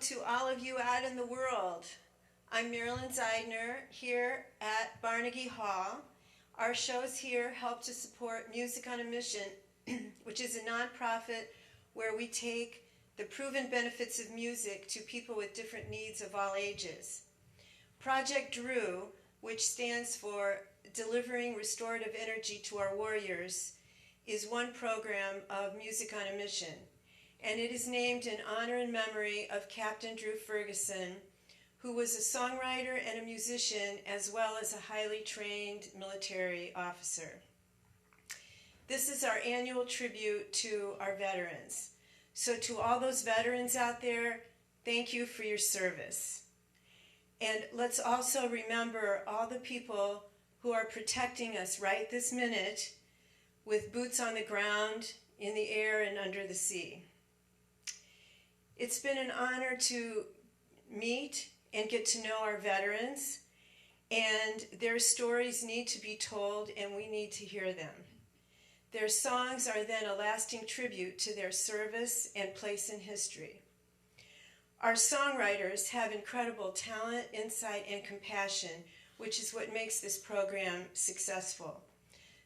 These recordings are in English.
to all of you out in the world. I'm Marilyn Zeidner here at Barnagie Hall. Our shows here help to support Music on a Mission, which is a nonprofit where we take the proven benefits of music to people with different needs of all ages. Project D.R.E.W, which stands for Delivering Restorative Energy to Our Warriors, is one program of Music on a Mission, and it is named in honor and memory of Captain Drew Ferguson, who was a songwriter and a musician as well as a highly trained military officer. This is our annual tribute to our veterans. So to all those veterans out there, thank you for your service. And let's also remember all the people who are protecting us right this minute with boots on the ground, in the air, and under the sea. It's been an honor to meet and get to know our veterans, and their stories need to be told, and we need to hear them. Their songs are then a lasting tribute to their service and place in history. Our songwriters have incredible talent, insight, and compassion, which is what makes this program successful.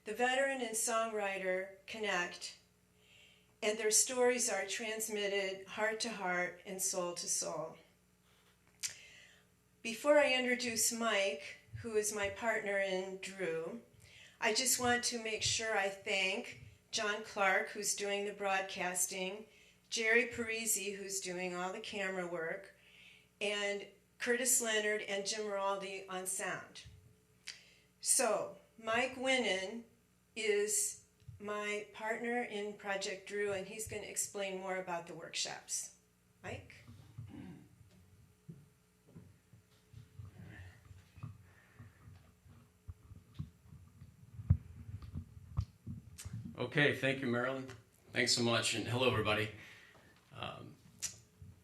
The veteran and songwriter connect, and their stories are transmitted heart to heart and soul to soul. Before I introduce Mike, who is my partner in D.R.E.W, I just want to make sure I thank John Clark, who's doing the broadcasting, Jerry Parisi, who's doing all the camera work, and Curtis Leonard and Jim Raldi on sound. So, Mike Winnan is my partner in Project D.R.E.W, and he's going to explain more about the workshops. Mike? Okay, thank you, Marilyn. Thanks so much, and hello, everybody.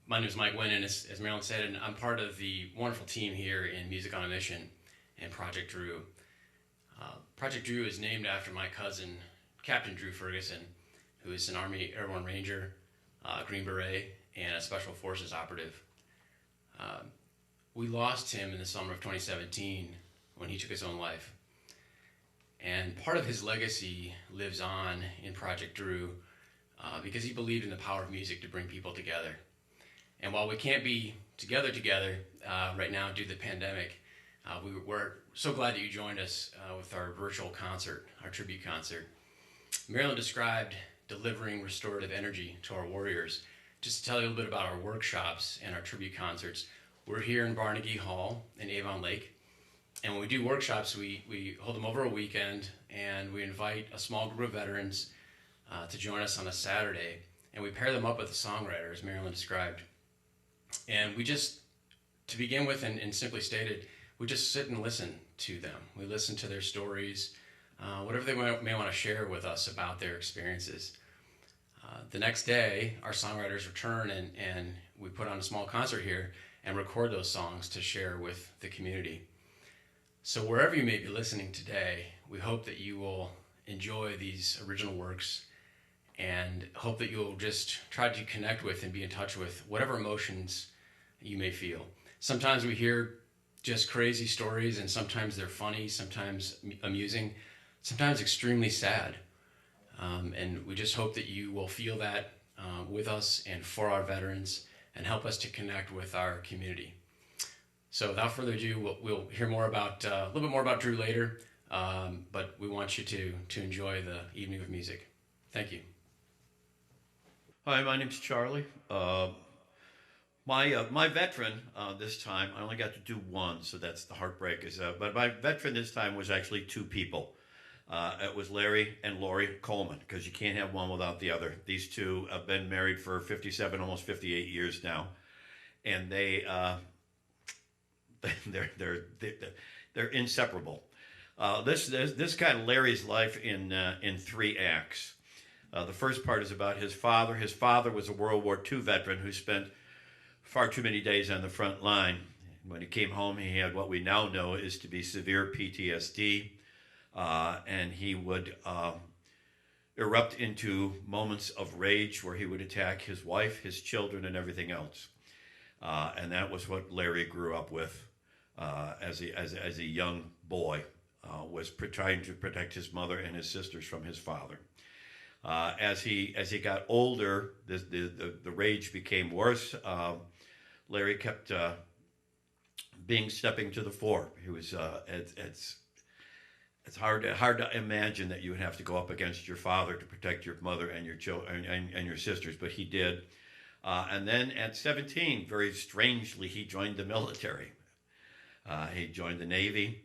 My name is Mike Winnan, as Marilyn said, and I'm part of the wonderful team here in Music on a Mission and Project D.R.E.W. Project D.R.E.W is named after my cousin, Captain Drew Ferguson, who is an Army Airborne Ranger, Green Beret, and a Special Forces operative. We lost him in the summer of 2017 when he took his own life. And part of his legacy lives on in Project D.R.E.W because he believed in the power of music to bring people together. And while we can't be together right now due to the pandemic, we're so glad that you joined us with our virtual concert, our tribute concert. Marilyn described delivering restorative energy to our warriors. Just to tell you a little bit about our workshops and our tribute concerts, we're here in Barnagie Hall in Avon Lake. And when we do workshops, we hold them over a weekend, and we invite a small group of veterans to join us on a Saturday, and we pair them up with a songwriter, as Marilyn described. And we just, to begin with and simply stated, we just sit and listen to them. We listen to their stories, whatever they may want to share with us about their experiences. The next day, our songwriters return, and we put on a small concert here and record those songs to share with the community. So wherever you may be listening today, we hope that you will enjoy these original works and hope that you'll just try to connect with and be in touch with whatever emotions you may feel. Sometimes we hear just crazy stories, and sometimes they're funny, sometimes amusing, sometimes extremely sad. And we just hope that you will feel that with us and for our veterans and help us to connect with our community. So without further ado, we'll hear more about a little bit more about Drew later, but we want you to enjoy the evening of music. Thank you. Hi, my name's Charlie. My veteran this time, I only got to do one, so that's the heartbreak. But my veteran this time was actually two people. It was Larry and Lori Coleman, because you can't have one without the other. These two have been married for 57, almost 58 years now, and they're inseparable. This kind of Larry's life in three acts. The first part is about his father. His father was a World War II veteran who spent far too many days on the front line. When he came home, he had what we now know is to be severe PTSD, and he would erupt into moments of rage where he would attack his wife, his children, and everything else. And that was what Larry grew up with as a young boy, was trying to protect his mother and his sisters from his father. As he got older, the rage became worse. Larry kept stepping to the fore. He was it's hard to imagine that you would have to go up against your father to protect your mother and your children and your sisters, but he did. And then at 17, very strangely, he joined the military. He joined the Navy.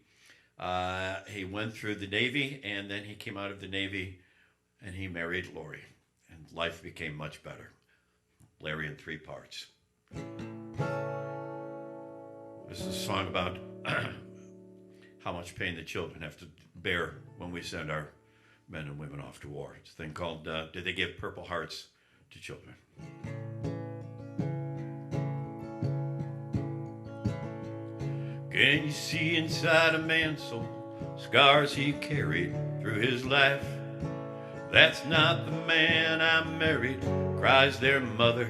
He went through the Navy, and then he came out of the Navy, and he married Lori, and life became much better. Larry in 3 parts. This is a song about how much pain the children have to bear when we send our men and women off to war. It's a thing called, Did They Give Purple Hearts to Children? Can you see inside a man's soul scars he carried through his life? That's not the man I married, cries their mother,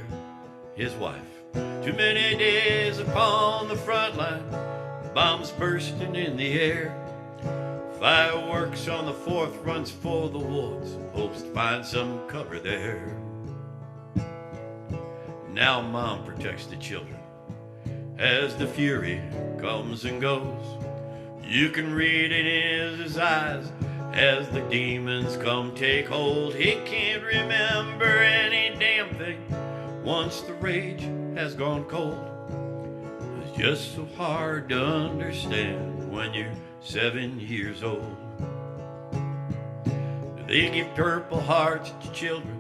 his wife. Too many days upon the front line, bombs bursting in the air. Fireworks on the 4th runs for the woods, hopes to find some cover there. Now mom protects the children as the fury comes and goes. You can read it in his eyes as the demons come take hold. He can't remember any damn thing once the rage has gone cold. It's just so hard to understand when you're 7 years old. They give Purple Hearts to children,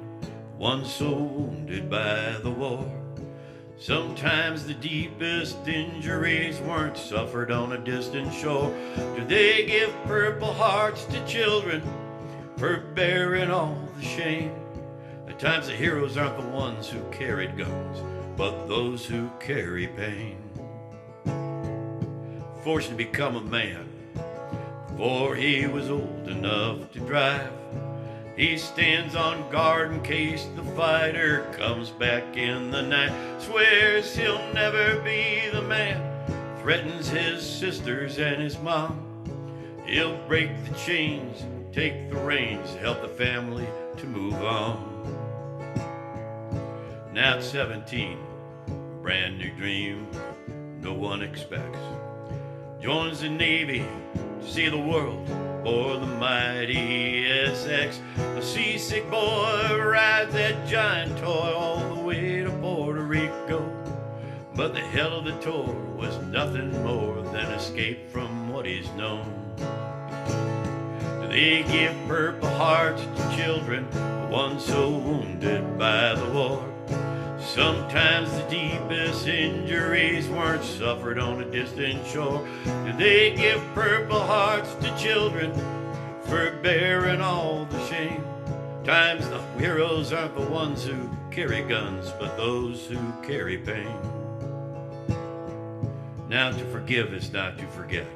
one so wounded by the war. Sometimes the deepest injuries weren't suffered on a distant shore. Do they give Purple Hearts to children for bearing all the shame? At times the heroes aren't the ones who carried guns, but those who carry pain. Forced to become a man before he was old enough to drive. He stands on guard in case the fighter comes back in the night. Swears he'll never be the man, threatens his sisters and his mom. He'll break the chains, take the reins, help the family to move on. Now at 17, brand new dream no one expects. Joins the Navy to see the world or the mighty SX. A seasick boy rides that giant toy all the way to Puerto Rico. But the hell of the tour was nothing more than escape from what he's known. They give Purple Hearts to children, the ones so wounded by the war. Sometimes the deepest injuries weren't suffered on a distant shore. And they give Purple Hearts to children for bearing all the shame. Times the heroes aren't the ones who carry guns, but those who carry pain. Now to forgive is not to forget,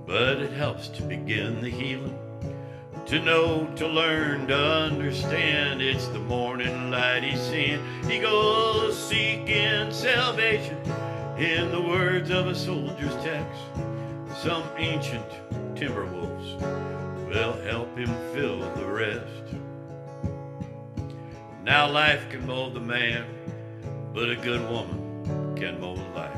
but it helps to begin the healing. To know, to learn, to understand, it's the morning light he's seeing. He goes seeking salvation in the words of a soldier's text. Some ancient timber wolves will help him fill the rest. Now life can mold the man, but a good woman can mold life.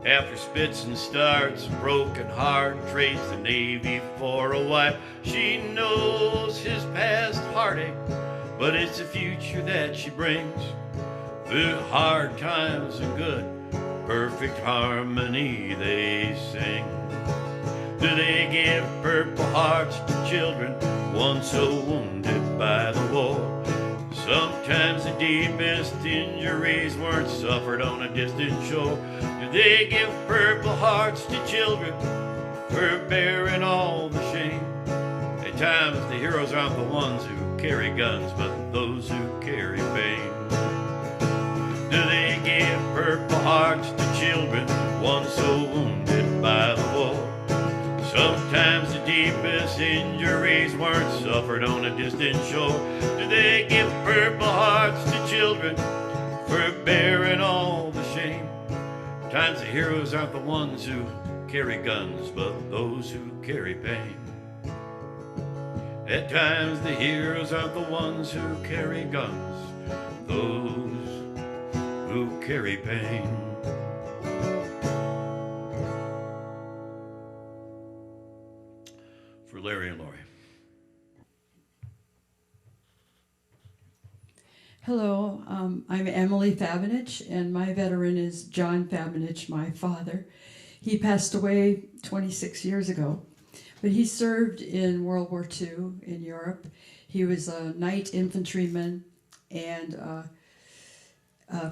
After spits and starts, a broken heart, trades the Navy for a wife. She knows his past heartache, but it's a future that she brings. Through hard times and good, perfect harmony they sing. Do they give Purple Hearts to children, one so wounded by the war? Sometimes the deepest injuries weren't suffered on a distant shore. Do they give Purple Hearts to children for bearing all the shame? At times the heroes aren't the ones who carry guns, but those who carry pain. Do they give Purple Hearts to children, one so wounded by the war? Sometimes the deepest injuries weren't suffered on a distant shore. Do they give Purple Hearts to children for bearing all the shame? times the heroes aren't the ones who carry guns, but those who carry pain. At times the heroes aren't the ones who carry guns, those who carry pain. For Larry and Lori. Hello, I'm Emily Fabinich, and my veteran is John Fabinich, my father. He passed away 26 years ago, but he served in World War II in Europe. He was a night infantryman and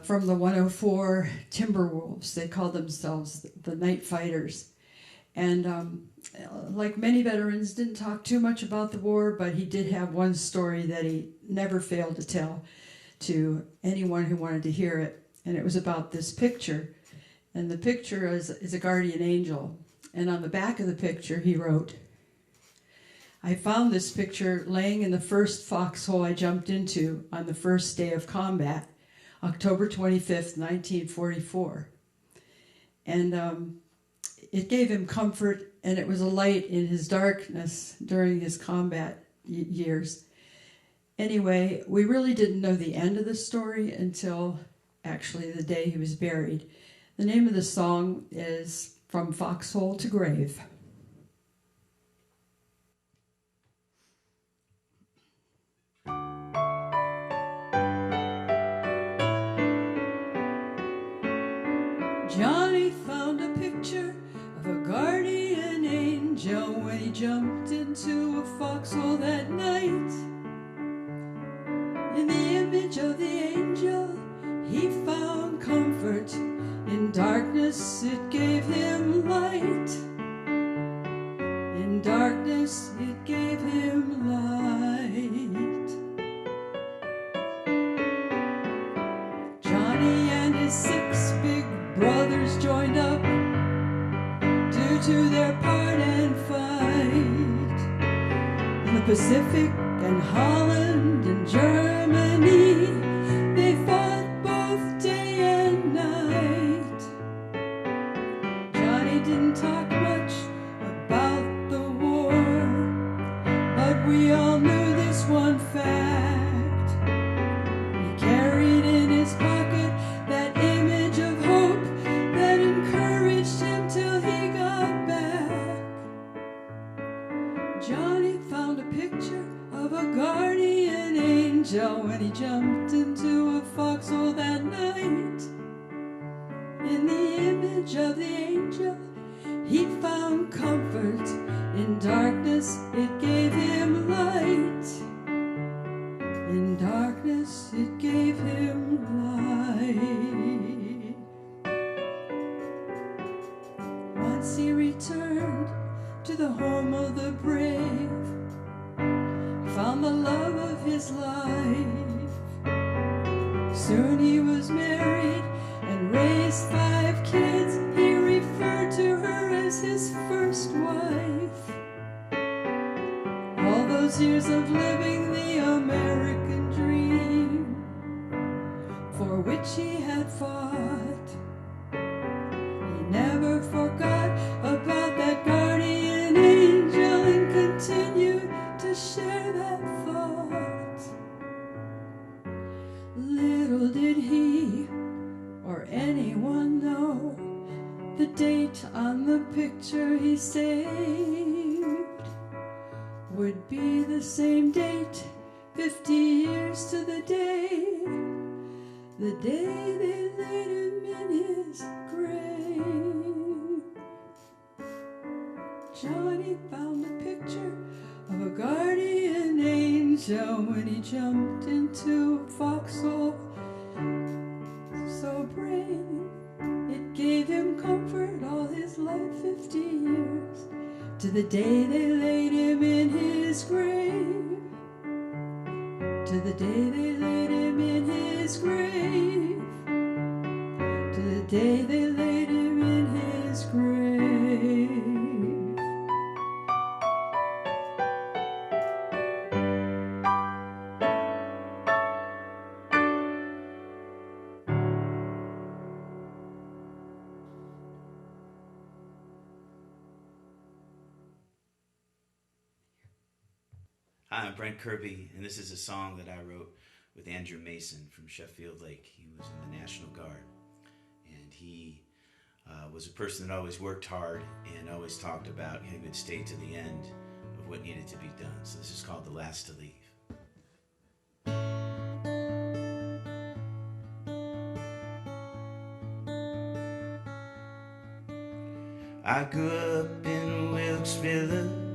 from the 104 Timberwolves. They called themselves the Night Fighters. And like many veterans, didn't talk too much about the war, but he did have one story that he never failed to tell to anyone who wanted to hear it. And it was about this picture. And the picture is a guardian angel. And on the back of the picture, he wrote, "I found this picture laying in the first foxhole I jumped into on the first day of combat, October 25th, 1944. And it gave him comfort, and it was a light in his darkness during his combat years. Anyway, we really didn't know the end of the story until actually the day he was buried. The name of the song is From Foxhole to Grave. Johnny found a picture of a guardian angel when he jumped into a foxhole that night. In the image of the angel, he found comfort. In darkness, it gave him light. In darkness, it gave him light. Johnny and his 6 big brothers joined up due to their part and fight. In the Pacific and Holland and Germany, they fought both day and night. Johnny didn't talk much about the war, but we all knew this one fact. He carried in his pocket that image of hope that encouraged him till he got back. Johnny found a picture of a guardian angel when he jumped into a foxhole that night. In the image of the angel, he found comfort. In darkness, it gave him light. In darkness, it gave him light. Once he returned to the home of the brave, found the love of his life. Soon he was married and raised 5 kids. He referred to her as his first wife. All those years of living the American dream, for which he had fought, he never forgot about that guardian angel and continued to share that thought. Little did he or anyone know the date on the picture he saved would be the same date 50 years to the day they laid him in his grave. Johnny found a picture of a guardian angel when he jumped into a foxhole so brave. It gave him comfort all his life, 50 years, to the day they laid him in his grave. To the day they laid him in his grave. To the day they laid him in his grave. Hi, I'm Brent Kirby, and this is a song that I wrote with Andrew Mason from Sheffield Lake. He was in the National Guard, and he was a person that always worked hard and always talked about he would stay to the end of what needed to be done. So this is called The Last to Leave. I grew up in Wilkesville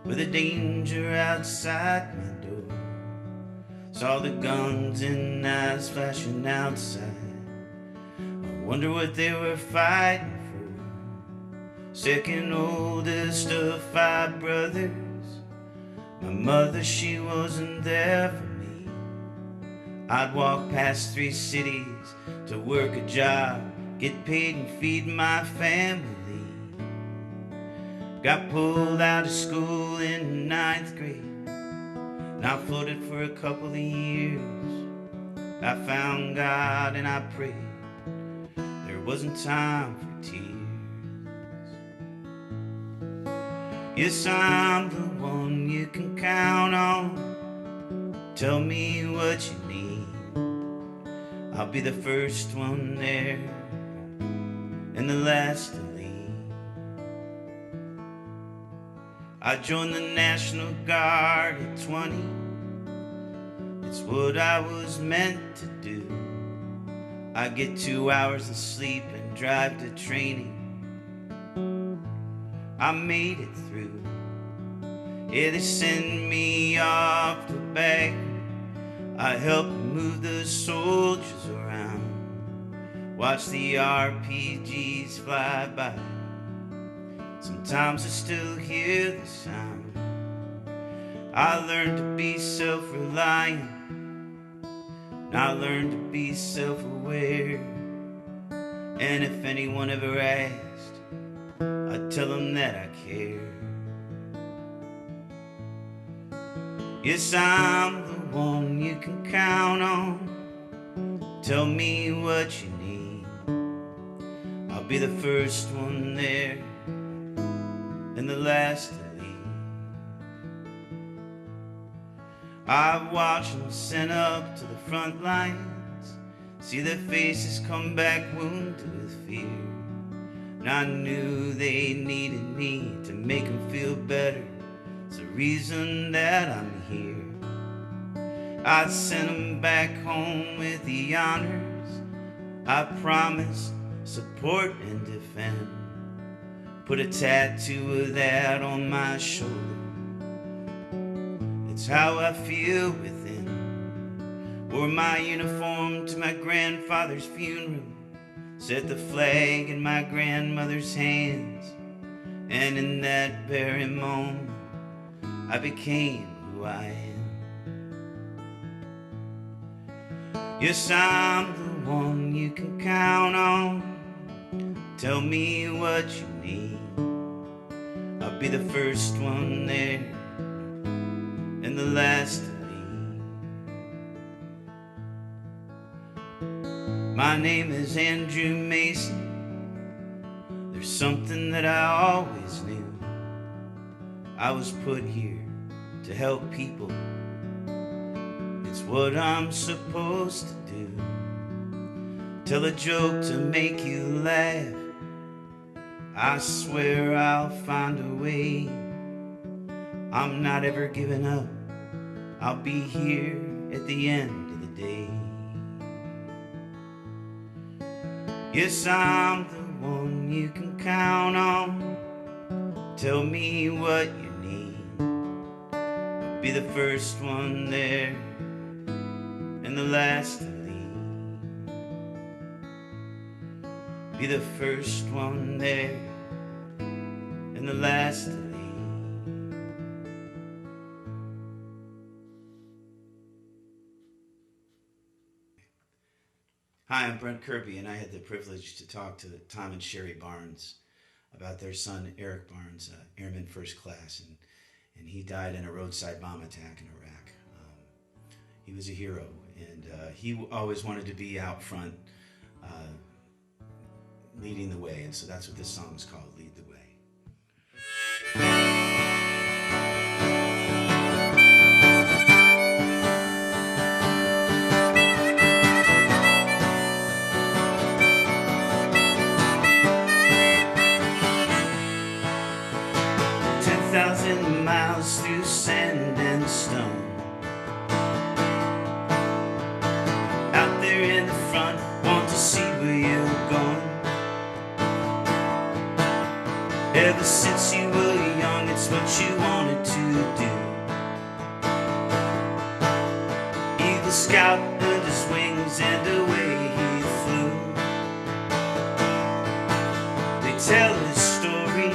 with the danger outside my door. Saw the guns and knives flashing outside. I wonder what they were fighting for. Second oldest of 5 brothers. My mother, she wasn't there for me. I'd walk past 3 cities to work a job, get paid and feed my family. Got pulled out of school in 9th grade, and I floated for a couple of years. I found God and I prayed. There wasn't time for tears. Yes, I'm the one you can count on. Tell me what you need. I'll be the first one there and the last to leave. I joined the National Guard at 20. It's what I was meant to do. I get 2 hours of sleep and drive to training. I made it through. Yeah, they send me off to back. I helped move the soldiers around. Watch the RPGs fly by. Sometimes I still hear the sound. I learned to be self-reliant, and I learned to be self-aware. And if anyone ever asked, I'd tell them that I care. Yes, I'm the one you can count on. Tell me what you need. I'll be the first one there and the last to leave. I watch them sent up to the front lines, see their faces come back wounded with fear. And I knew they needed me to make them feel better. It's the reason that I'm here. I sent them back home with the honors. I promised support and defend. Put a tattoo of that on my shoulder. It's how I feel within. Wore my uniform to my grandfather's funeral. Set the flag in my grandmother's hands. And in that very moment, I became who I am. Yes, I'm the one you can count on. Tell me what you need. I'll be the first one there and the last to leave. My name is Andrew Mason. There's something that I always knew. I was put here to help people. It's what I'm supposed to do. Tell a joke to make you laugh. I swear I'll find a way. I'm not ever giving up. I'll be here at the end of the day. Yes, I'm the one you can count on. Tell me what you need. I'll be the first one there and the last to leave. Be the first one there and the last to leave. Hi, I'm Brent Kirby, and I had the privilege to talk to Tom and Sherry Barnes about their son, Eric Barnes, Airman First Class, and he died in a roadside bomb attack in Iraq. He was a hero, and he always wanted to be out front, leading the way, and so that's what this song is called, Lead the Way. miles through sand and stone. Out there in the front, want to see where you're going. Ever since you were young, it's what you wanted to do. Eagle Scout earned his wings and away he flew. They tell his story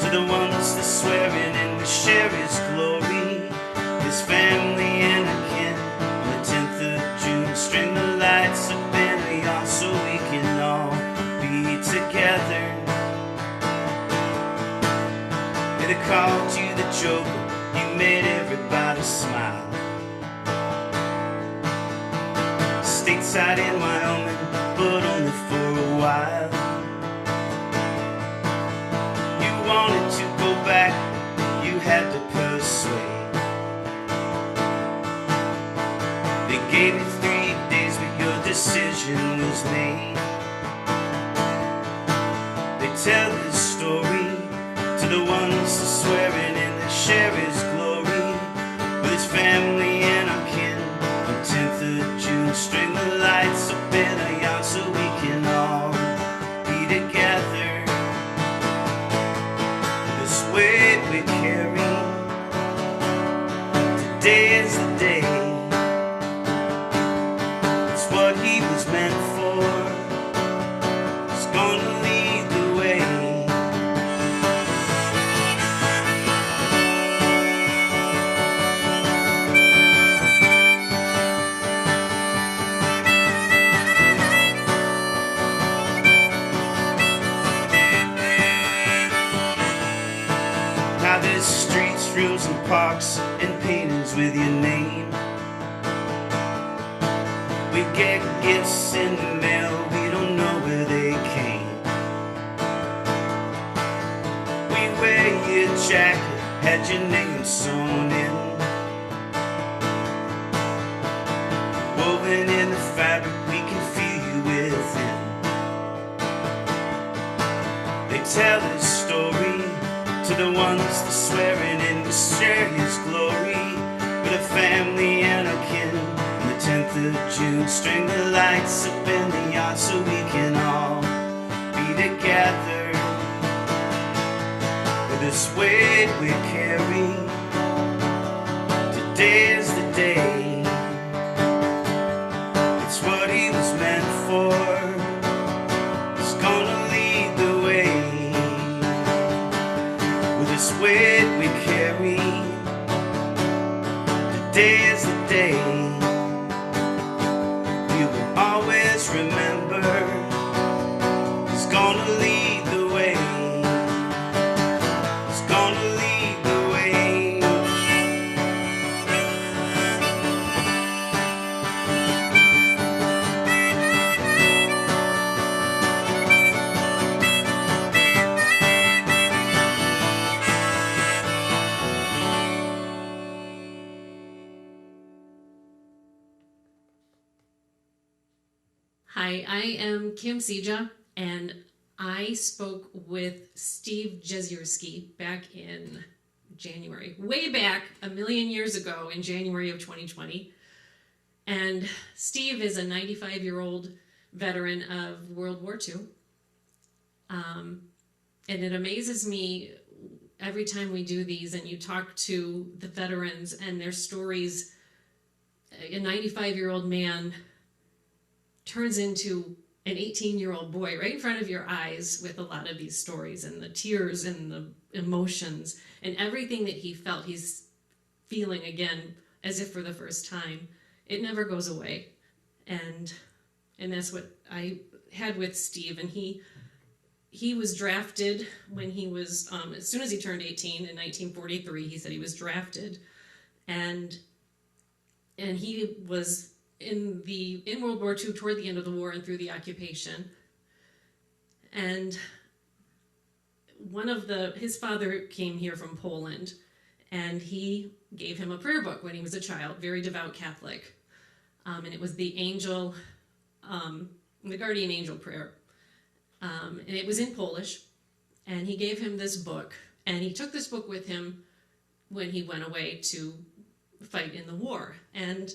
to the ones that swearing and we share his glory. His family and a kin on the 10th of June string the lights up in a yawn so we can all be together. They called you the Joker, you made everybody smile. Stateside in Wyoming, but only for a while. You wanted to go back, you had to persuade. They gave you 3 days, but your decision was made. They tell this story to the ones that swearing and that share his glory. With his family and our kin on 10th of June, string the lights up in a yacht so we can all be together. This weight we carry, today is the day. It's what he was meant for. It's gonna lead the way. Now there's streets, rooms and parks and paintings with your name. We get gifts in the mail, we don't know where they came. We wear your jacket, had your name sewn in. Woven in the fabric, we can feel you within. They tell this story to the ones that swearing and we share his glory. With a family and a kin on the 10th of June, string the lights up in the yacht so we can all be together. With this weight we carry, today is the day. It's what he was meant for. It's gonna lead the way. With this weight we carry, today is the day. We will always remember. It's gonna lead the way. It's gonna lead the way. Hi, I am Kim Sija, and I spoke with Steve Jezierski back in January, way back a million years ago in January of 2020. And Steve is a 95-year-old veteran of World War II. And it amazes me every time we do these and you talk to the veterans and their stories. A 95-year-old man turns into an 18-year-old boy right in front of your eyes with a lot of these stories and the tears and the emotions and everything that he felt, he's feeling again as if for the first time. It never goes away. And that's what I had with Steve. And he was drafted when he was, as soon as he turned 18 in 1943, he said he was drafted. And he was in World War II toward the end of the war and through the occupation. And his father came here from Poland, and he gave him a prayer book when he was a child, very devout Catholic. And it was the guardian angel prayer. And it was in Polish, and he gave him this book, and he took this book with him when he went away to fight in the war. And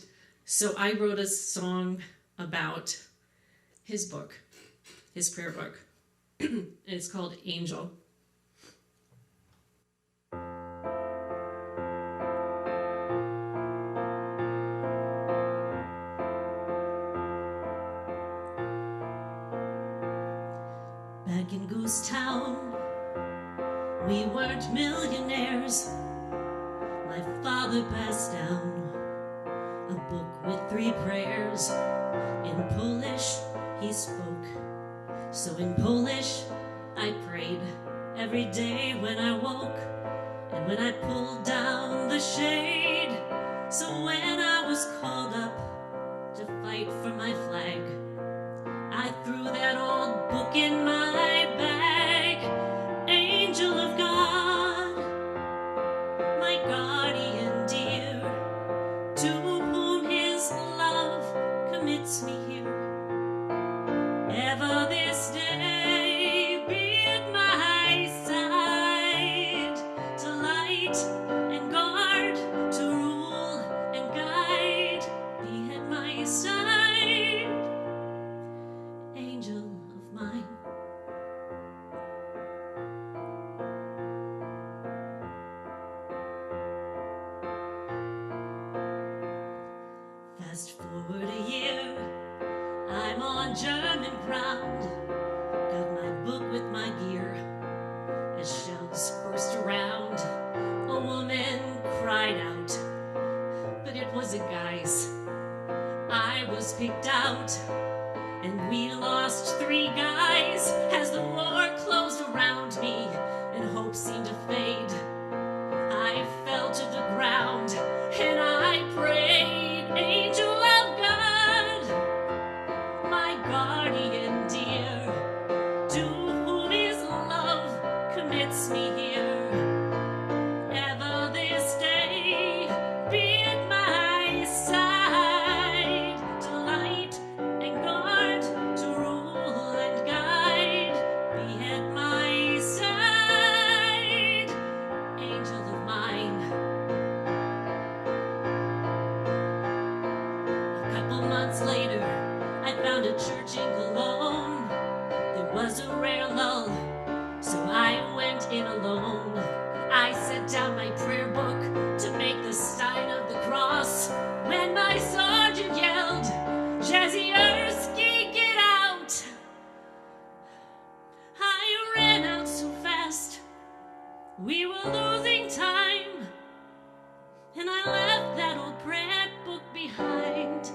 so I wrote a song about his book, his prayer book. And it's called Angel. Back in Goose Town, we weren't millionaires. My father passed down a book with 3 prayers. In Polish he spoke, so in Polish I prayed every day when I woke and when I pulled down the shade. So when I was called up to fight for my flag, I threw that old book in my bag. Angel of God, my guardian dear, to whom his love commits me here. Ever this day be at my side, to light and guard, to rule and guide. Be at my side, angel of mine. Fast forward a year, I'm on German ground. Got my book with my gear. As shells burst around, a woman cried out, but it was a guy's. I was picked out, and we lost 3 guys as the war closed around me and hope seemed to fade. I fell to the ground and I prayed, angel of God, my guardian dear, to whom his love commits me here. Ever this day be at my side, to light and guard, to rule and guide. Be at my side, angel of mine. A couple months later, I found a church in Cologne. There was a rare lull, so I went in alone. I set down my prayer book to make the sign of the cross when my sergeant yelled, "Jazierski, get out!" I ran out so fast, we were losing time, and I left that old prayer book behind.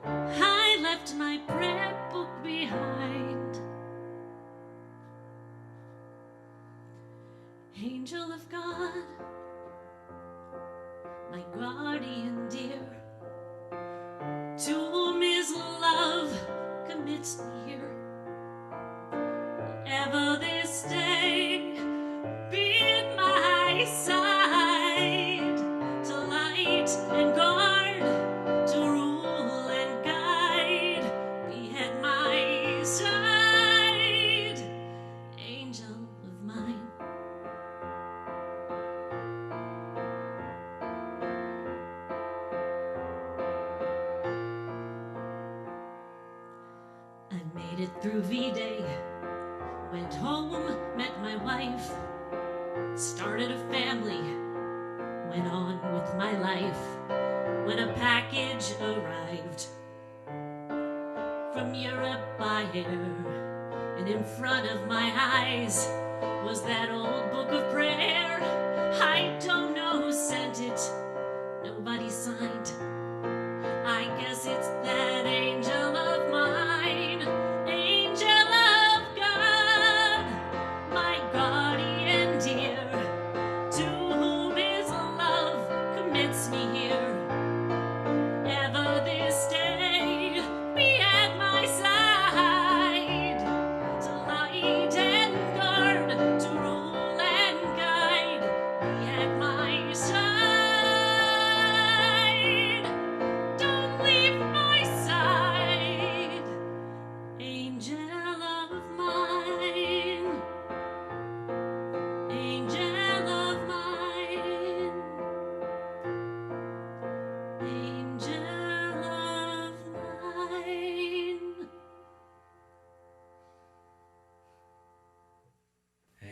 I left my prayer book behind. Angel of God, my guardian dear, to whom his love commits me here. Ever this day be at my side, to light and guard, to rule and guide. Be at my side, angel of mine. I made it through V-Day, went home, met my wife, started a family, went on with my life. When a package arrived from Europe by air, and in front of my eyes was that old book of prayer. I don't know who sent it, nobody signed. I guess it's that angel of mine, angel of God, my guardian dear, to whom his love commits me here. Ever this day be at my side, to light and guard, to rule and guide. Be at my side, don't leave my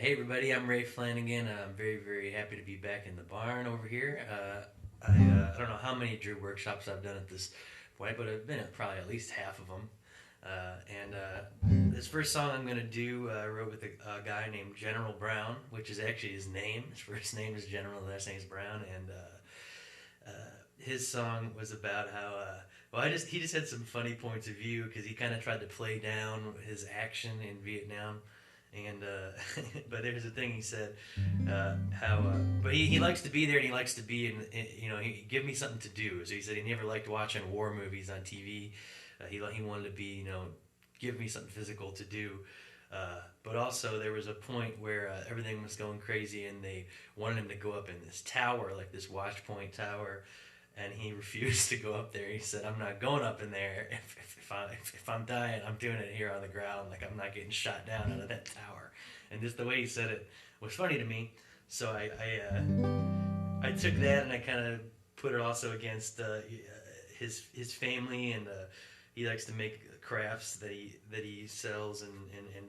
Hey everybody, I'm Ray Flanagan. I'm very, very happy to be back in the barn over here. I don't know how many Drew workshops I've done at this point, but I've been at probably at least half of them. This first song I'm going to do, I wrote with a guy named General Brown, which is actually his name. His first name is General, the last name is Brown, and his song was about how he just had some funny points of view because he kind of tried to play down his action in Vietnam. And but there's a thing he said but he likes to be there, and he likes to be in he give me something to do. So he said he never liked watching war movies on TV. He wanted to be give me something physical to do. But also there was a point where everything was going crazy, and they wanted him to go up in this tower, like this watch point tower, and he refused to go up there. He said, "I'm not going up in there. If I'm dying, I'm doing it here on the ground. Like, I'm not getting shot down out of that tower." And just the way he said it was funny to me. So I took that, and I kind of put it also against his family, and he likes to make crafts that he sells and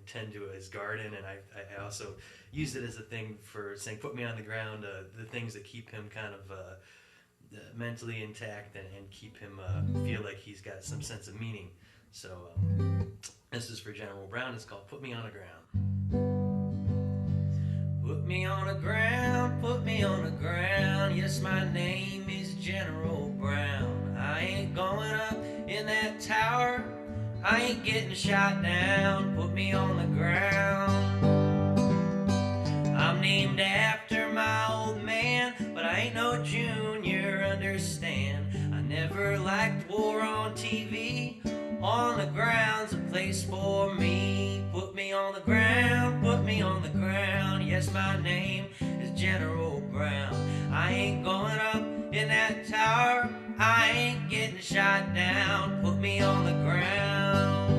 tend to his garden. And I also used it as a thing for saying, put me on the ground, the things that keep him kind of mentally intact and keep him feel like he's got some sense of meaning. So this is for General Brown. It's called Put Me on the Ground. Put me on the ground, put me on the ground. Yes, my name is General Brown. I ain't going up in that tower, I ain't getting shot down. Put me on the ground. I'm named after my old man, but I ain't no junior, understand. I never liked war on TV. On the ground's a place for me. Put me on the ground, put me on the ground. Yes, my name is General Brown. I ain't going up in that tower, I ain't getting shot down. Put me on the ground.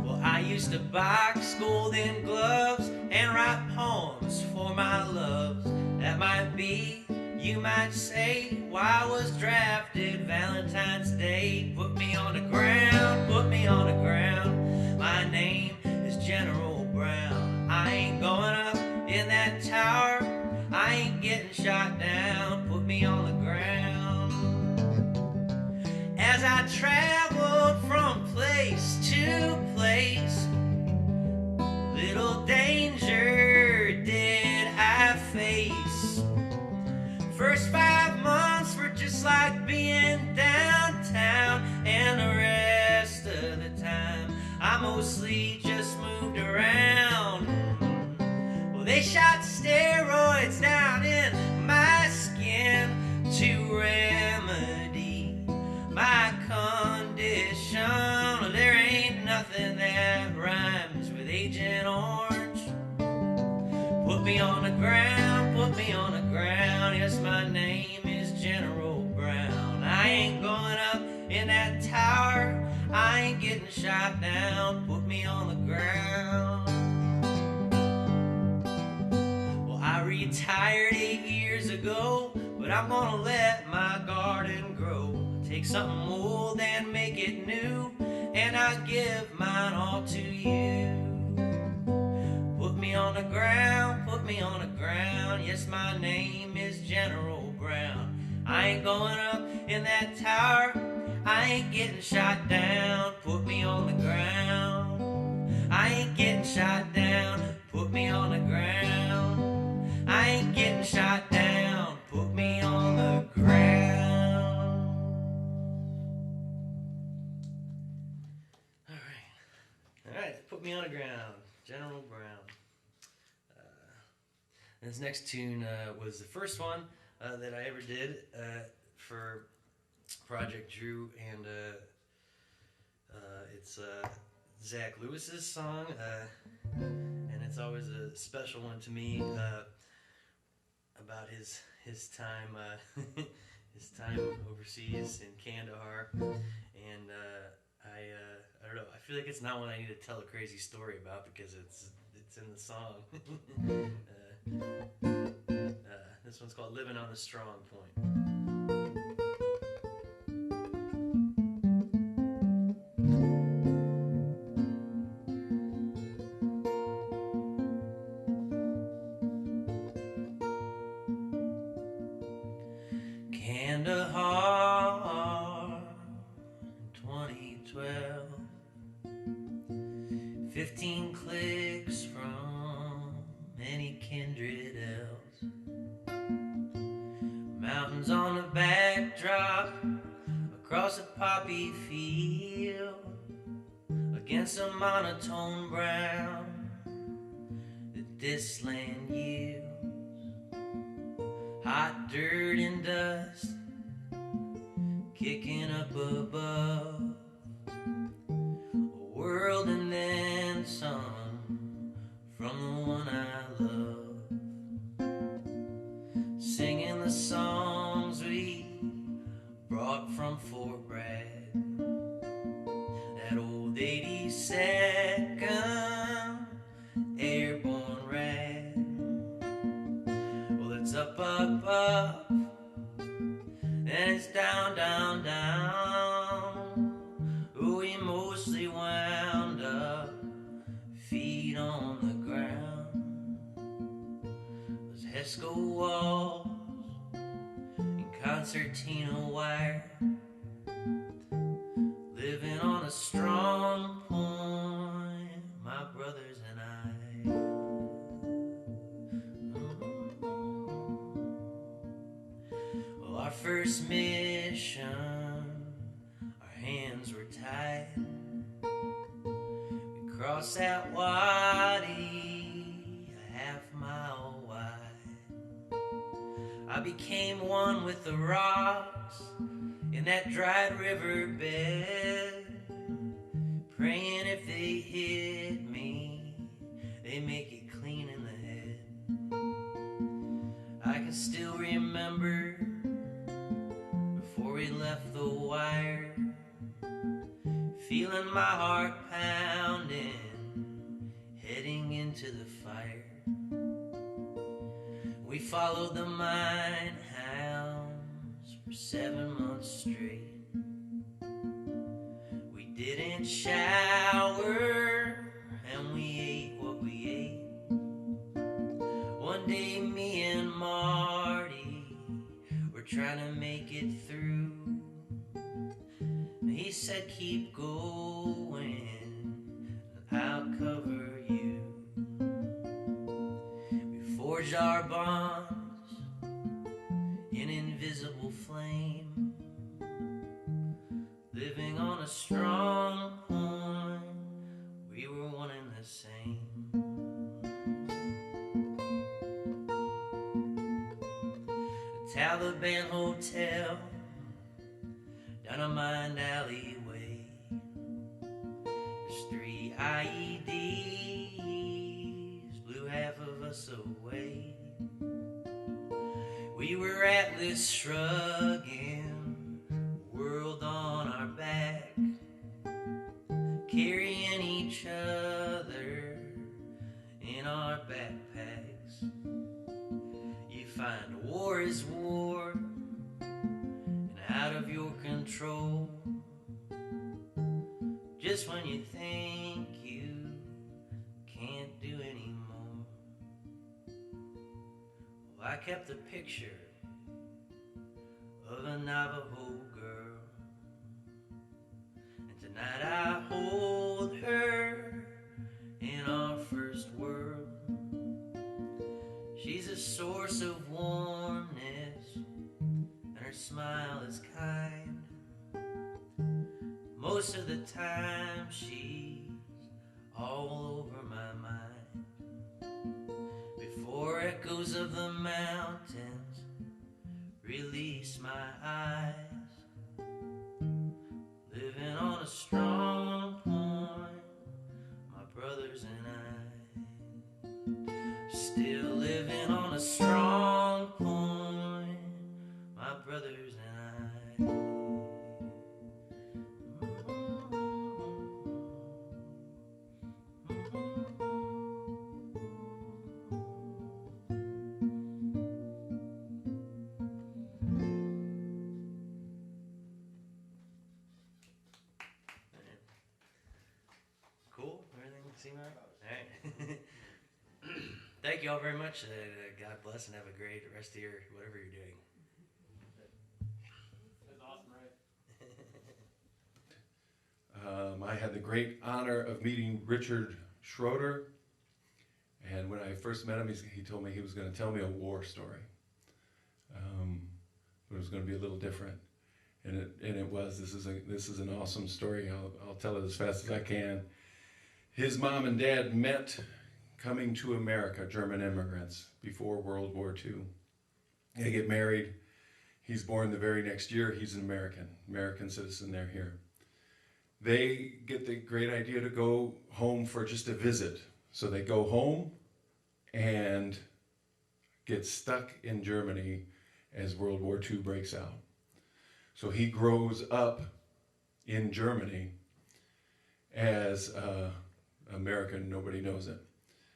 Well, I used to box golden gloves and write poems for my loves. That might be, you might say, why I was drafted Valentine's Day. Put me on the ground, put me on the ground. My name is General Brown. I ain't going up in that tower, I ain't getting shot down. Put me on the ground. As I traveled from place to place, little danger did I face. First 5 months were just like being downtown, and the rest of the time I mostly just moved around. Well, they shot steroids down in my skin to remedy my condition. Well, there ain't nothing that rhymes with Agent Orange. Put me on the ground, put me on the ground. Yes, my name is General Brown. I ain't going up in that tower, I ain't getting shot down. Put me on the ground. Well, I retired 8 years ago, but I'm gonna let my garden grow. Take something old and make it new, and I give mine all to you. Put me on the ground, put me on the ground. Yes, my name is General Brown. I ain't going up in that tower, I ain't getting shot down. Put me on the ground. I ain't getting shot down. Put me on the ground. I ain't getting shot down. Put me on the ground. All right, Put Me on the Ground, General Brown. This next tune was the first one that I ever did for Project Drew, and it's Zach Lewis's song, and it's always a special one to me about his time his time overseas in Kandahar, and I don't know. I feel like it's not one I need to tell a crazy story about because it's in the song. This one's called Living on the Strong Point. 2012. 15 clicks from any kindred elves. Mountains on the backdrop, across a poppy field, against a monotone brown that this land yields. Hot dirt and dust kicking up above, a world and then some from the one I love, singing the songs we brought from Fort Bragg, that old 82nd airborne rag. Well, it's up, up, up, and it's down, down, down. Oh, we mostly wound up feet on the ground. Those Hesco walls and concertina wire, living on a strong point, my brothers and I. Well, our first mission, our hands were tied. We crossed that wadi, a half mile wide. I became one with the rocks in that dried river bed, praying if they hit me, they make it clean in the head. I can still remember before we left the wire, feeling my heart pounding, heading into the fire. We followed the mine hounds for 7 months straight. We didn't shower and we ate what we ate. One day me and Marty were trying to make it through. He said keep going, I'll cover you. We forged our bonds in invisible flame, living on a strong point, we were one and the same. The Taliban hotel down a mined alleyway, there's 3 IEDs, blew half of us away. We were Atlas shrugging, world on our back, carrying each other in our backpacks. You find war is war and out of your control, just when you think you can't do anymore. Well, I kept a picture of a Navajo girl, and tonight I hold her in our first world. She's a source of warmness, and her smile is kind. Most of the time she's all over my mind. Before echoes of the mountains release my eyes, living on a strong point, my brothers and I. Still living on a strong point, my brothers and I. Cool? Everything seem right? Alright. Thank you all very much. God bless and have a great rest of your whatever you're doing. That's awesome, right? great honor of meeting Richard Schroeder. And when I first met him, he told me he was going to tell me a war story. But it was going to be a little different. And it was. This is an awesome story. I'll tell it as fast as I can. His mom and dad met coming to America, German immigrants, before World War II. They get married. He's born the very next year. He's an American citizen. They're here. They get the great idea to go home for just a visit. So they go home and get stuck in Germany as World War II breaks out. So he grows up in Germany as American, nobody knows it.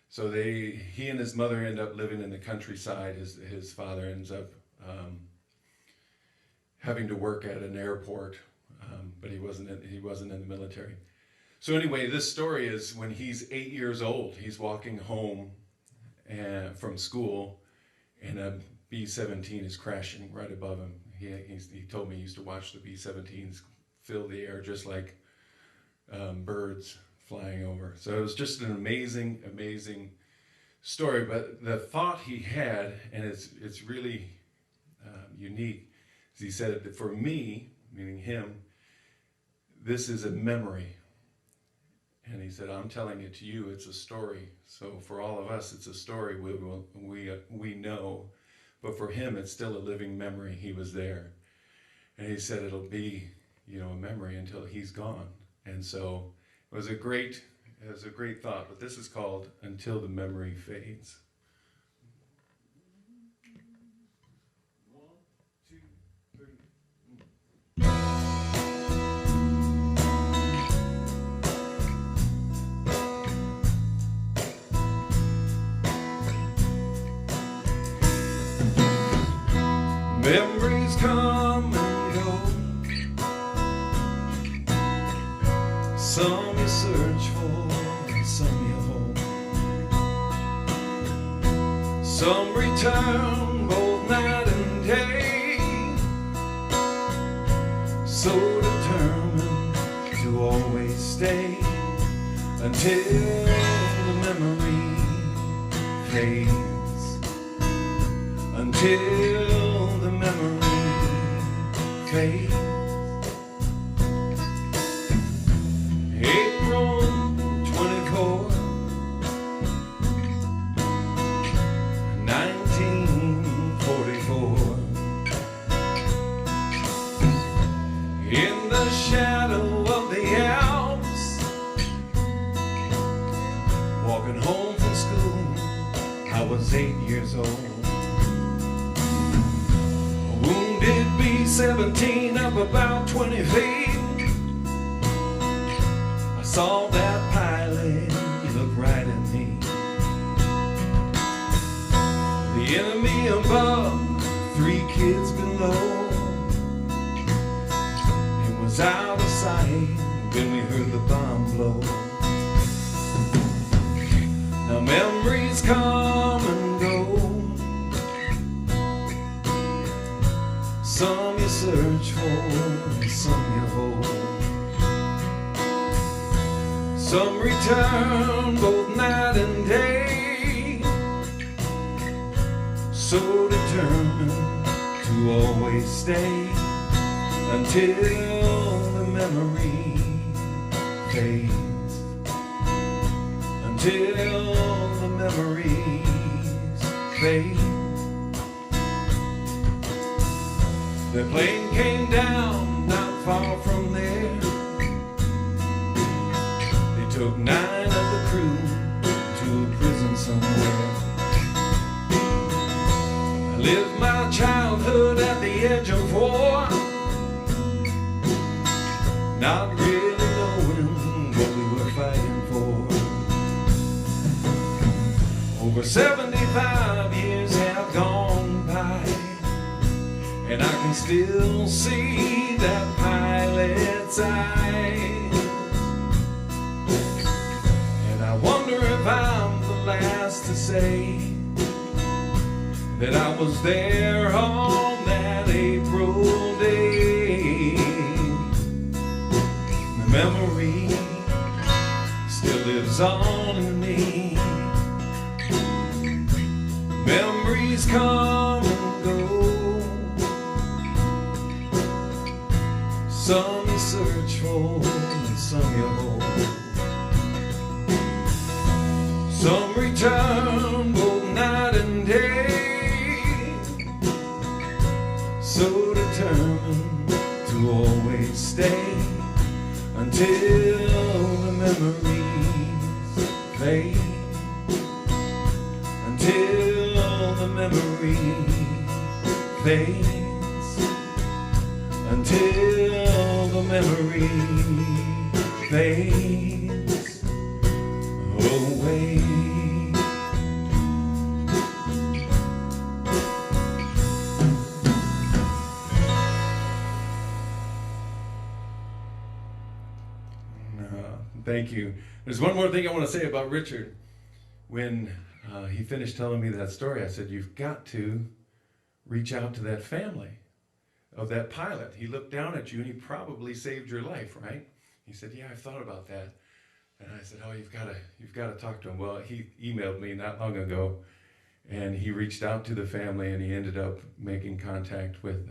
So he and his mother end up living in the countryside. His father ends up having to work at an airport, but he wasn't in the military. So anyway, this story is when he's 8 years old. He's walking home from school, and a B-17 is crashing right above him. He told me he used to watch the B-17s fill the air just like birds flying over. So it was just an amazing, amazing story. But the thought he had, and it's really unique, is he said that for me, meaning him, this is a memory. And he said, I'm telling it to you, it's a story. So for all of us, it's a story we know. But for him, it's still a living memory. He was there. And he said it'll be, a memory until he's gone. And so it was a great thought. But this is called Until the Memory Fades. 1, 2, 3. Memories come and go. Some you search for, and some you hold. Some return both night and day, so determined to always stay until the memory fades. Until the memory fades. April 24, 1944. In the shadow of the Alps, walking home from school, I was 8 years old. Wounded B-17 up about 20 feet. I saw that pilot look right at me. The enemy above, 3 kids below. It was out of sight when we heard the bomb blow. Now memories come and go. Some you search for, some you hold. Some return both night and day, so determined to always stay until the memory fades. Until the memories fade. The plane came down not far from there. They took 9 of the crew to a prison somewhere. I lived my childhood at the edge of war, not really knowing what we were fighting for. Over 75 years have gone by, and I can still see that pilot's eyes. And I wonder if I'm the last to say that I was there on that April day. The memory lives on in me. Memories come and go, some you search for and some you hold. Some return both night and day, so determined to always stay until the memories fade. Until the memory fades. Until the memory fades away. Thank you. There's one more thing I want to say about Richard. When he finished telling me that story, I said, you've got to reach out to that family of that pilot. He looked down at you and he probably saved your life, right? He said, yeah, I've thought about that. And I said, oh, you've got to talk to him. Well, he emailed me not long ago, and he reached out to the family, and he ended up making contact with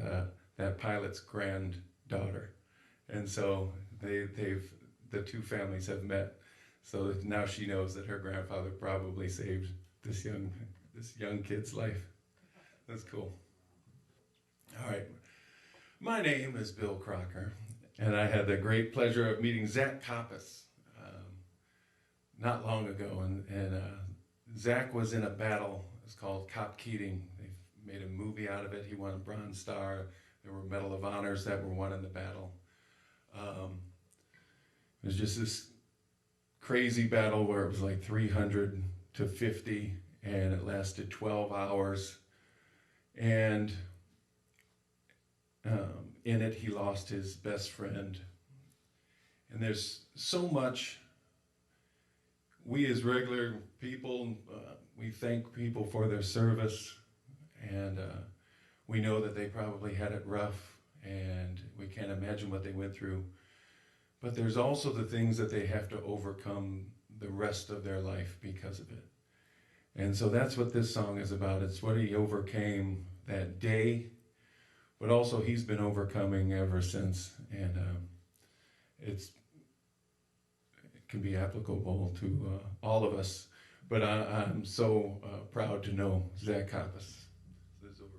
that pilot's granddaughter. And so the two families have met. So now she knows that her grandfather probably saved this young kid's life. That's cool. All right. My name is Bill Crocker, and I had the great pleasure of meeting Zach Koppas not long ago. And Zach was in a battle. It's called Cop Keating. They made a movie out of it. He won a Bronze Star. There were Medal of Honors that were won in the battle. It was just this crazy battle where it was like 300 to 50, and it lasted 12 hours. And in it, he lost his best friend. And there's so much. We as regular people, we thank people for their service, and we know that they probably had it rough, and we can't imagine what they went through. But there's also the things that they have to overcome the rest of their life because of it. And so that's what this song is about. It's what he overcame that day, but also he's been overcoming ever since. And it can be applicable to all of us. But I'm so proud to know Zach Koppas is overcoming.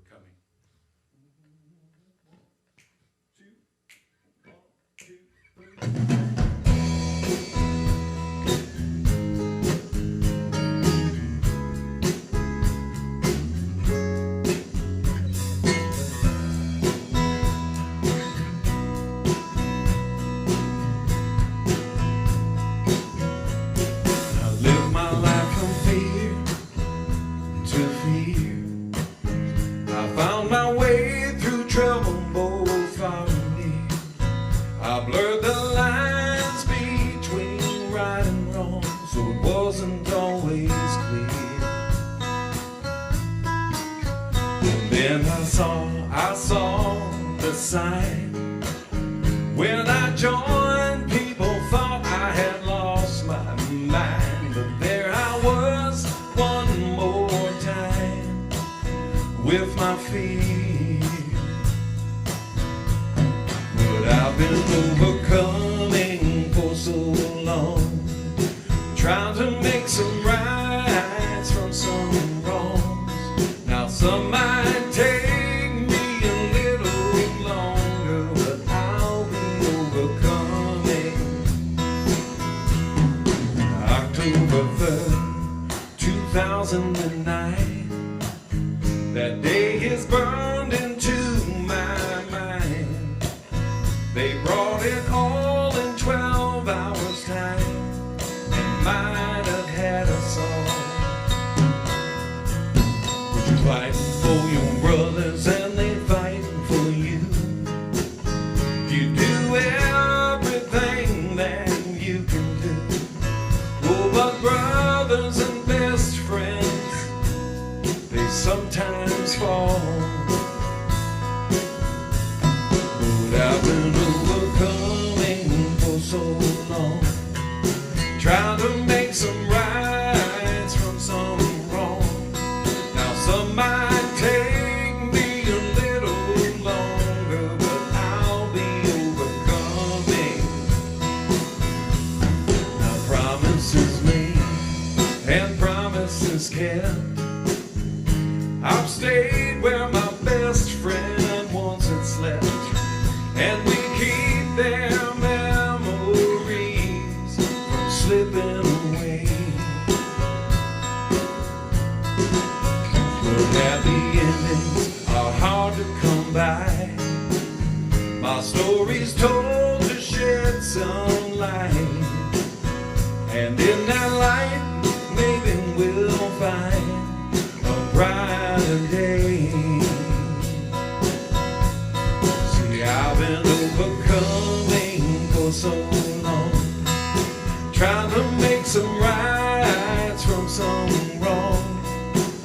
I saw the sign. When I joined, people thought I had lost my mind. But there I was one more time with my fear. But I've been overcoming for so long, trying to make some rights from some wrongs. Now some might take October 3rd, 2009. That day is burned into my mind. They brought it all in 12 hours time, and might have had us all. You're fighting for your brothers and they fighting for you. You do everything that you can do. Oh, but brothers and best friends, they sometimes fall. But I've been overcoming for so long, trying to make kept. I've stayed where my best friend once had slept, and we keep their memories from slipping away. But happy endings are hard to come by. My story's told to shed some light, and in that light maybe we'll find a brighter day. See, I've been overcoming for so long, trying to make some rights from some wrong.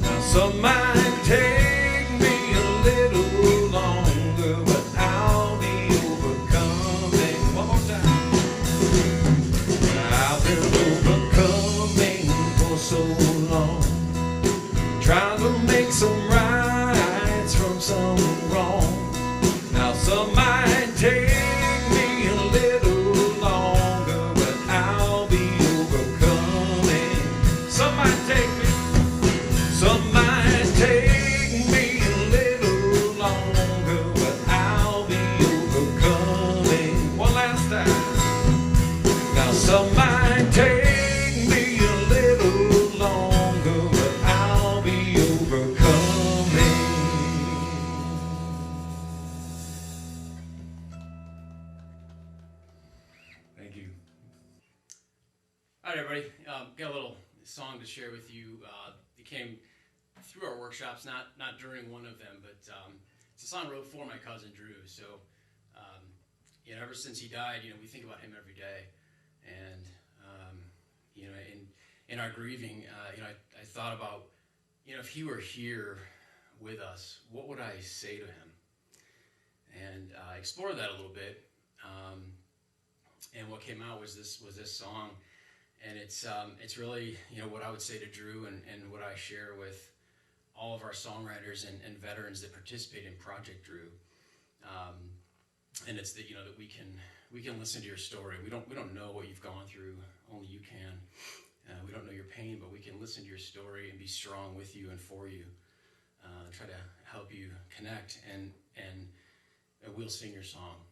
Now some might take me a little longer, but I'll be overcoming. One more time. I've been overcoming for so long, trying to make some rights from some wrong. Now some might take me a little longer, but I'll be overcoming. Some might take me, some might take me a little longer, but I'll be overcoming. One last time. Now some might take me a little longer, but I'll be overcoming. Thank you. All right, everybody. Got a little song to share with you. It came through our workshops, not during one of them, but it's a song I wrote for my cousin Drew. So, ever since he died, we think about him every day, and in our grieving, I thought about, if he were here with us, what would I say to him? And I explored that a little bit, and what came out was this song. And it's really, what I would say to Drew and what I share with all of our songwriters and veterans that participate in Project Drew. And it's that, that we can listen to your story. We don't know what you've gone through. Only you can. We don't know your pain, but we can listen to your story and be strong with you and for you. Try to help you connect, and we'll sing your song.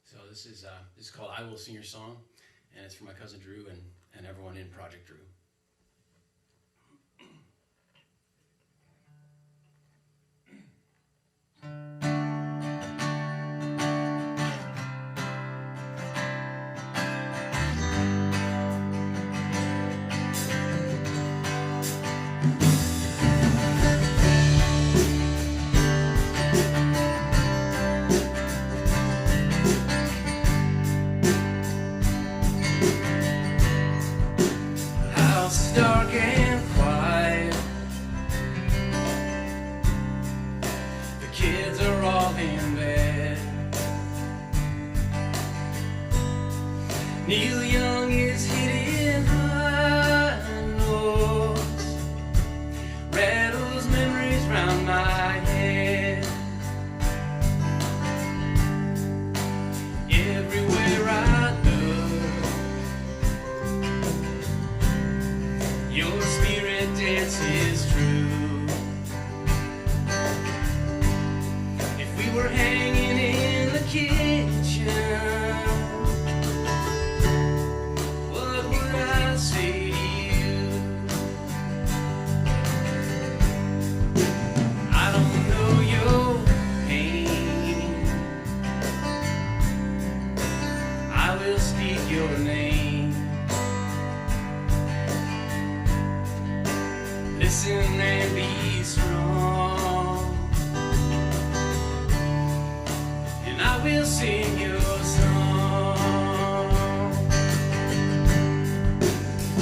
So this is called I Will Sing Your Song, and it's for my cousin Drew and everyone in Project Drew. Neil Young is hitting high notes, rattles memories round my head. Everywhere I look, your spirit dances true. If we were hanging in the kitchen, say to you, I don't know your pain, I will speak your name. Listen and be strong, and I will sing your song.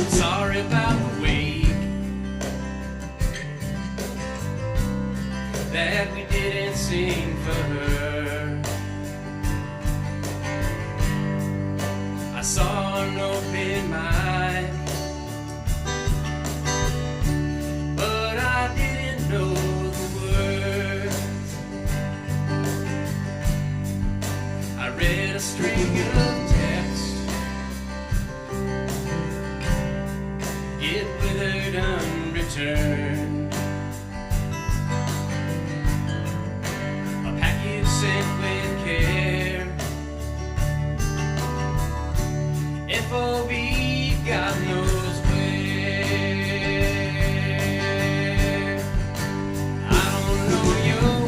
Sorry about the wake that we didn't sing for her. I saw an open mic, but I didn't know the words. I read a string of text, it withered unreturned. life will be, God knows where. I don't know your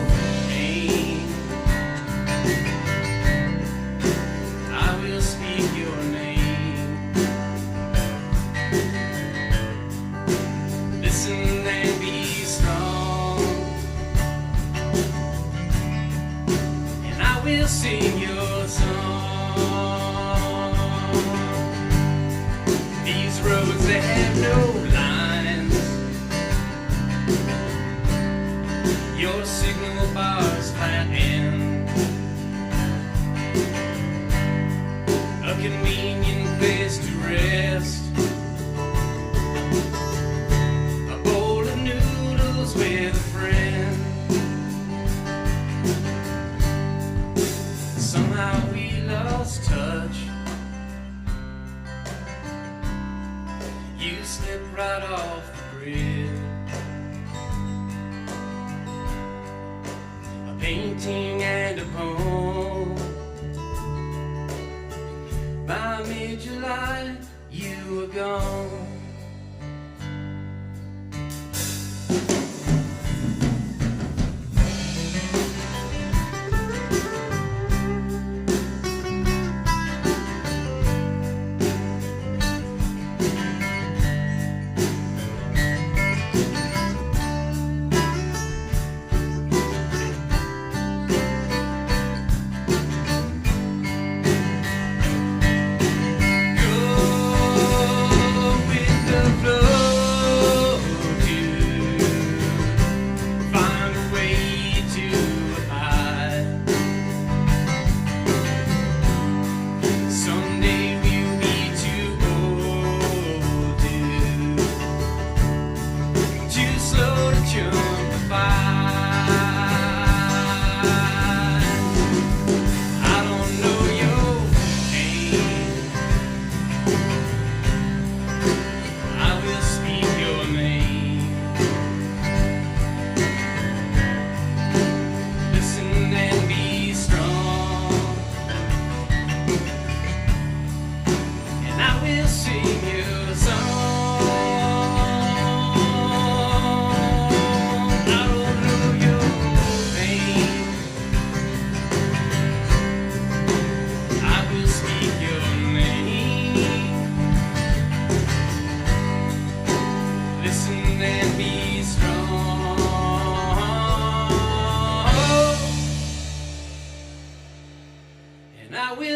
name, I will speak your name. Listen and be strong, and I will sing your song. These roads, they have no lines, your signal bar's flat end, a convenient place to rest, a bowl of noodles with a friend. Somehow we lost touch, you slipped right off the grid. A painting and a poem. By mid-July, you were gone.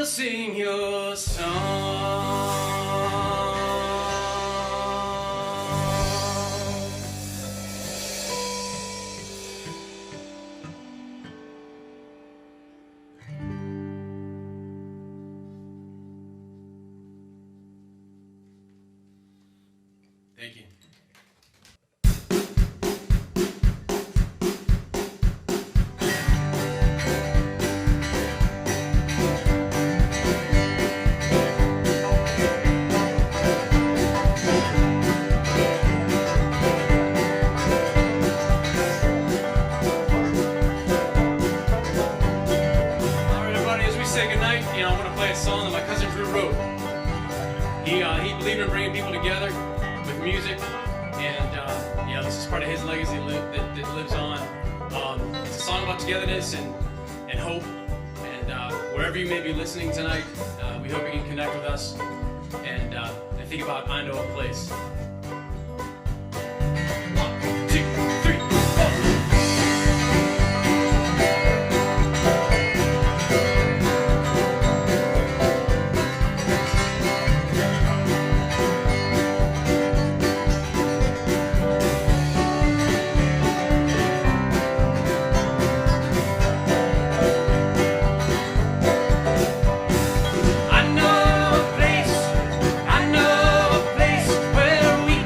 Sing your song. Thank you. He believed in bringing people together with music, and this is part of his legacy that lives on. It's a song about togetherness and hope, and wherever you may be listening tonight, we hope you can connect with us and think about I Know a Place. I know a place where we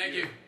Thank you.